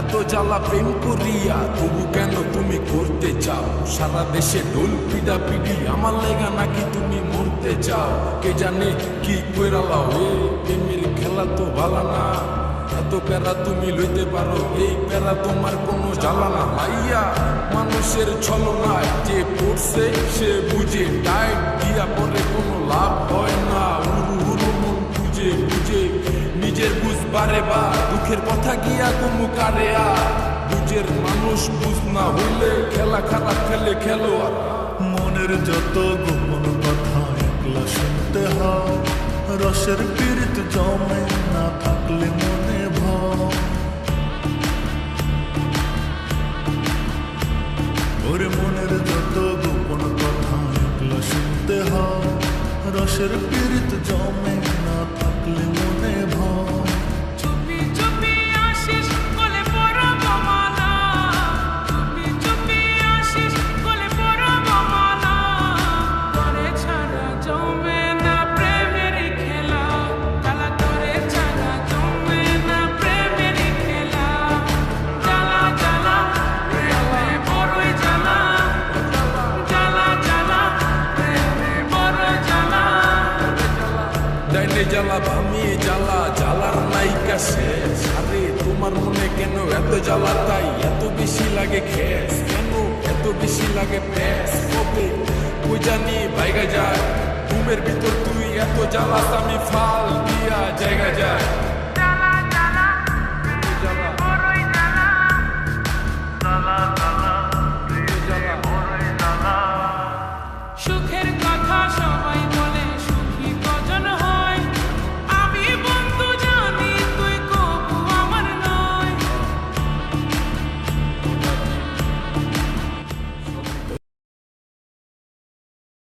এত জ্বালা প্রেম করিয়া তবু কেন তুমি করতে চাও? সারা দেশে ঢোল পিডা পিডি আমার লেগা নাকি তুমি মরতে চাও? কে জানে কি কইরালাও এ প্রেমের খেলা তো ভালো না। এত প্যারা তুমি লইতে পারো, এই প্যারা তোমার কোনো জ্বালা না। ভাইয়া মানুষের ছলনায় যে পড়ছে সে বুঝে, টাইট দিয়া পরে কোনো লাভ হয় না। উরু উরু মন বুঝে বুঝে নিজের বুঝ বারে বা দুঃখের কথা গিয়া কুমু কারে আর বুঝের মানুষ বুঝ না হইলে খেলা খারাপ খেলে খেলোয়াড়। মনের যত গোপন কথা একলা শুনতে হয়, রসের পীড়িত জমে না থাকলে মনে ভয়। ওরে মনের যত গোপন কথা একলা শুনতে হয়, রসের পীড়িত জমে না থাকলে মনে ভয়। চুপি চুপি আসিস কোলে পরাবো মালা, চুপি চুপি আসিস কোলে পরাবো মালা। তোরে ছাড়া জমে না প্রেমের খেলা, জ্বালা তোরে ছাড়া জমে না প্রেমের খেলা। জ্বালা জ্বালা প্রেমে বড়ই জ্বালা, জ্বালা জ্বালা প্রেমে বড় জ্বালা। ডাইনে জ্বালা ভামিয়ে জ্বালা, জ্বালার নাইকা শেষ। আরে তোমার মনে কেন এত জ্বালা, তাই এত বেশি লাগে খেস? কেন এত বেশি লাগে প্যাস? কবে কই জানি বাইগা যায় ঘুমের ভিতর তুই এত জ্বালাস আমি ফাল